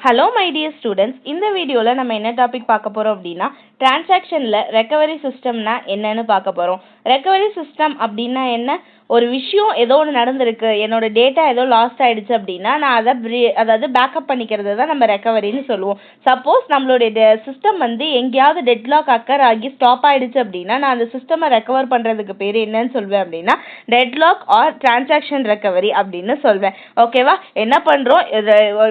Hello my dear students, இந்த வீடியோல நம்ம என்ன டாபிக் பார்க்க போறோம் அப்படின்னா டிரான்சாக்ஷன்ல ரெக்கவரி சிஸ்டம்னா என்னன்னு பார்க்க போறோம். ரெக்கவரி சிஸ்டம் அப்படின்னா என்ன? ஒரு விஷயம் ஏதோ ஒன்று நடந்திருக்கு, என்னோட டேட்டா ஏதோ லாஸ்ட் ஆயிடுச்சு அப்படின்னா நான் அதாவது பேக்கப் பண்ணிக்கிறது தான் நம்ம ரெக்கவரின்னு சொல்லுவோம். சப்போஸ் நம்மளுடைய சிஸ்டம் எங்கேயாவது டெட்லாக் அக்கர் ஆகி ஸ்டாப் ஆயிடுச்சு அப்படின்னா நான் அந்த சிஸ்டமை ரெக்கவர் பண்றதுக்கு பேர் என்னன்னு சொல்வேன் அப்படின்னா டெட்லாக் ஆர் டிரான்சாக்ஷன் ரெக்கவரி அப்படின்னு சொல்வேன். ஓகேவா? என்ன பண்றோம்,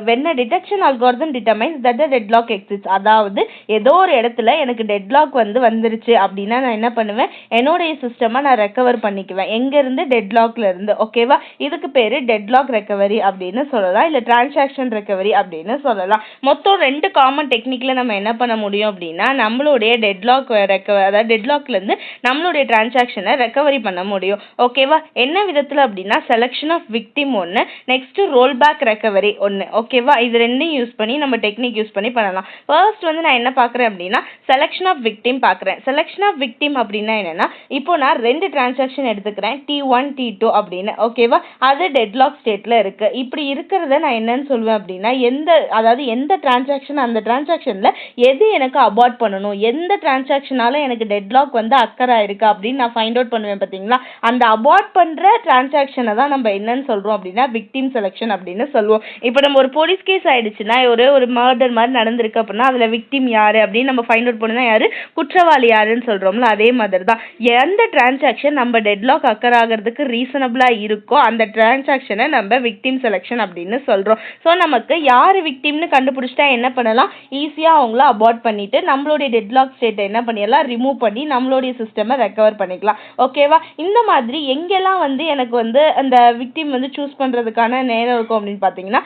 when a detection algorithm determines that the deadlock exists, அதாவது ஏதோ ஒரு இடத்துல எனக்கு டெட்லாக் வந்துருச்சு அப்படின்னா நான் என்ன பண்ணுவேன், என்னோடைய சிஸ்டமை நான் ரெக்கவர் பண்ணிக்குவேன். எங்க இருந்து? டெட்லாக்ல இருந்து. ஓகேவா? இதுக்கு பேரு டெட்லாக் ரெக்கவரி அப்படின்னு சொல்லலாம், இல்ல டிரான்சாக்ஷன் ரெக்கவரி அப்படின்னு சொல்லலாம். மொத்தம் 2 காமன் டெக்னிக்ல நம்ம என்ன பண்ண முடியும் அப்படின்னா நம்மளுடைய டெட்லாக் அதாவது டெட்லாக்ல இருந்து நம்மளுடைய டிரான்சாக்ஷனை ரெக்கவரி பண்ண முடியும். ஓகேவா? என்ன விதத்துல அப்படின்னா செலக்ஷன் ஆஃப் விக்டிம் ஒன்று, நெக்ஸ்ட் ரோல் பேக் ரெக்கவரி ஒன்று. ஓகேவா? இது ரெண்டையும் யூஸ் பண்ணி நம்ம டெக்னிக் யூஸ் பண்ணி பண்ணலாம். ஃபர்ஸ்ட் நான் என்ன பார்க்குறேன் அப்படின்னா செலக்ஷன் ஆஃப் விக்டிம் பார்க்குறேன். செலக்ஷன் ஆஃப் விக்டிம் அப்படின்னா என்னன்னா, இப்போ நான் 2 டிரான்சாக்ஷன் எடுத்துக்கிறேன், T1 T2 அப்படின்னு. ஓகேவா? அது டெட்லாக் ஸ்டேட்ல இருக்கு. இப்படி இருக்கிறத நான் என்னன்னு சொல்வேன் அப்படின்னா எந்த டிரான்சாக்ஷன், அந்த டிரான்சாக்ஷன்ல எது எனக்கு அபார்ட் பண்ணணும், எந்த டிரான்சாக்ஷனால எனக்கு டெட்லாக் அக்கர் ஆயிருக்கு அப்படின்னு நான் ஃபைண்ட் அவுட் பண்ணுவேன். பார்த்தீங்களா? அந்த அபார்ட் பண்ற டிரான்சாக்ஷனை தான் நம்ம என்னன்னு சொல்றோம் அப்படின்னா விக்டிம் செலக்ஷன் அப்படின்னு சொல்லுவோம். இப்போ நம்ம ஒரு போலீஸ் கேஸ் ஆயிடுச்சுன்னா, ஒரு மர்டர் மாதிரி நடந்திருக்கு அப்படின்னா அதுல விக்டிம் யாரு அப்படின்னு நம்ம ஃபைண்ட் அவுட் பண்ணா யாரு, குற்றவாளி யாருன்னு சொல்றோம்ல, அதே மாதிரி தான் எந்த டிரான்சாக்ஷன் நம்ம டெட்லாக் அக்கர் ஆகிறதுக்கு ரீசனபிளா இருக்கோ அந்த டிரான்சாக்ஷனை நம்ம விக்டிம் செலக்ஷன் அப்படின்னு சொல்றோம். ஸோ நமக்கு யாரு விக்டிம்னு கண்டுபிடிச்சிட்டா என்ன பண்ணலாம், ஈஸியா அவங்கள அபார்ட் பண்ணிட்டு நம்மளுடைய டெட்லாக் ஸ்டேட்டை என்ன பண்ணிடலாம், ரிமூவ் பண்ணி நம்மளுடைய சிஸ்டமை ரெக்கவர் பண்ணிக்கலாம். ஓகேவா? இந்த மாதிரி எங்கெல்லாம் எனக்கு அந்த விக்டிம் சூஸ் பண்றதுக்கான நேரம் இருக்கும் அப்படின்னு பாத்தீங்கன்னா,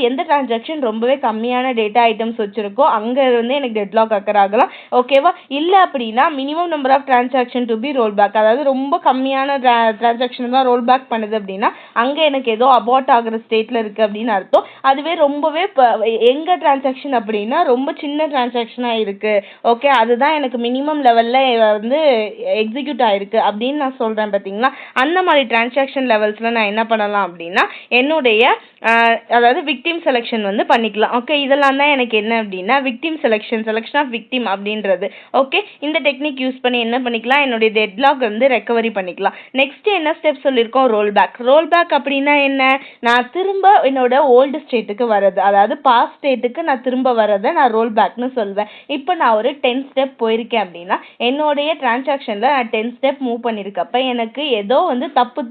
எந்த டிரான்சாக்ஷன் ரொம்பவே கம்மியான டேட்டா ஐட்டம்ஸ் வச்சிருக்கோ அங்க எனக்கு டெட்லாக் அக்கர் ஆகலாம். ஓகேவா? இல்ல அப்படின்னா minimum number of transaction to be roll back, அதாவது ரொம்ப கம்மியான டிரான்சாக்ஷன் தான் ரோல் பேக் பண்ணுது அப்படின்னா அங்க எனக்கு ஏதோ அபார்ட் ஆகிற ஸ்டேட்ல இருக்கு அப்படின்னு அர்த்தம். அதுவே ரொம்பவே எங்க டிரான்சாக்ஷன் அப்படின்னா ரொம்ப சின்ன டிரான்சாக்ஷனா இருக்கு, ஓகே, அதுதான் எனக்கு மினிமம் லெவல்ல எக்ஸிக்யூட் ஆயிருக்கு அப்படின்னு நான் சொல்றேன். பாத்தீங்களா? அந்த மாதிரி டிரான்சாக்ஷன் லெவல்ஸ்ல நான் என்ன பண்ணலாம் அப்படின்னா என்னுடைய அதாவது விக்டிம் செலக்ஷன் பண்ணிக்கலாம். ஓகே, இதெல்லாம் தான் எனக்கு என்ன அப்படின்னா விக்டிம் செலக்ஷன் ஆஃப் விக்டிம் அப்படின்றது. ஓகே, இந்த டெக்னிக் யூஸ் பண்ணி என்ன பண்ணிக்கலாம், என்னுடைய டெட்லாக் ரெக்கவரி பண்ணிக்கலாம். நெக்ஸ்ட் என்ன ஸ்டெப் சொல்லியிருக்கோம், ரோல் பேக். ரோல் பேக் அப்படின்னா என்ன, நான் திரும்ப என்னோட ஓல்டு ஸ்டேட்டுக்கு வர்றது, அதாவது பாஸ்ட் ஸ்டேட்டுக்கு நான் திரும்ப வர்றதை நான் ரோல் பேக்னு சொல்வேன். இப்போ நான் ஒரு 10 ஸ்டெப் போயிருக்கேன் அப்படின்னா என்னுடைய டிரான்சாக்ஷன்ல நான் 10 ஸ்டெப் மூவ் பண்ணிருக்கப்ப எனக்கு ஏதோ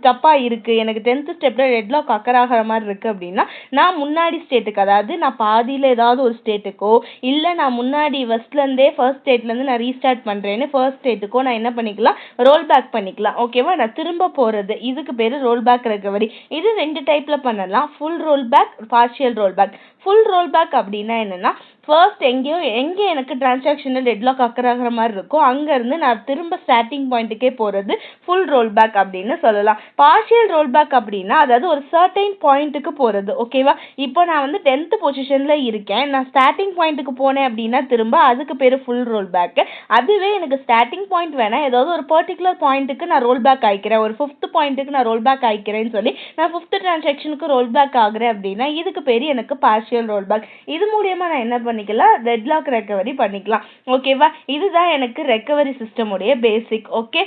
தப்பா இருக்கு, எனக்கு 10th ஸ்டெப்ல டெட்லாக் அக்கர் ஆகிற மாதிரி இருக்கு அப்படின்னா நான் முன்னாடி ஸ்டேட்டுக்கு, அதாவது நான் பாதியில ஏதாவது ஒரு ஸ்டேட்டுக்கோ இல்ல நான் முன்னாடி ஃபர்ஸ்ட் ஸ்டேட்ல இருந்து நான் ரீஸ்டார்ட் பண்றேன்னு ஃபர்ஸ்ட் ஸ்டேட்டுக்கோ நான் என்ன பண்ணிக்கலாம், ரோல் பேக் பண்ணிக்கலாம். ஓகேவா? நான் திரும்ப போறது, இதுக்கு பேரு ரோல் பேக் ரெக்கவரி. இது 2 டைப்ல பண்ணலாம், full roll back, partial roll back. Full roll back அப்படின்னா என்னன்னா, ஃபர்ஸ்ட் எங்கே எனக்கு டிரான்சாக்ஷனில் டெட்லாக் அக்கர் ஆகிற மாதிரி இருக்கோ அங்க இருந்து நான் திரும்ப ஸ்டார்டிங் பாயிண்ட்டுக்கே போறது ஃபுல் ரோல் பேக் அப்படின்னு சொல்லலாம். பார்ஷியல் ரோல் பேக் அப்படின்னா அதாவது ஒரு சர்டைன் பாயிண்ட்டுக்கு போறது. ஓகேவா? இப்போ நான் 10th பொசிஷன்ல இருக்கேன், நான் ஸ்டார்டிங் பாயிண்ட்டுக்கு போனேன் அப்படின்னா திரும்ப அதுக்கு பேரு ஃபுல் ரோல் பேக். அதுவே எனக்கு ஸ்டார்டிங் பாயிண்ட் வேணா ஏதாவது ஒரு பர்டிகுலர் பாயிண்ட்டுக்கு நான் ரோல் பேக் ஆயிக்கிறேன், ஒரு 5th பாயிண்ட்டுக்கு நான் ரோல் பேக் ஆயிக்கிறேன்னு சொல்லி நான் 5th டிரான்சாக்ஷனுக்கு ரோல் பேக் ஆகுறேன் அப்படின்னா இதுக்கு பேரு எனக்கு பார்ஷியல் ரோல் பேக். இது மூலியமா நான் என்ன பண்ணிக்கலாம், டெட்லாக் ரெக்கவரி பண்ணிக்கலாம். ஓகேவா? இதுதான் எனக்கு ரெக்கவரி சிஸ்டம் உடைய பேசிக். ஓகே,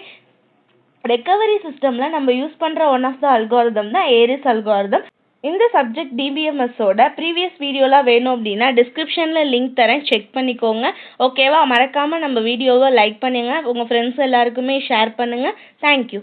ரெக்கவரி சிஸ்டம்ல நம்ம யூஸ் பண்ற ஒன் ஆஃப் த அல்காரிதம் தான் ஏரிஸ் அல்காரிதம். இந்த சப்ஜெக்ட் DBMS ஓட ப்ரீவியஸ் வீடியோலாம் வேணும் அப்படின்னா டிஸ்கிரிப்ஷன்ல லிங்க் தரேன், செக் பண்ணிக்கோங்க. ஓகேவா? மறக்காம நம்ம வீடியோவை லைக் பண்ணுங்க, உங்க ஃப்ரெண்ட்ஸ் எல்லாருக்குமே ஷேர் பண்ணுங்க. தேங்க்யூ.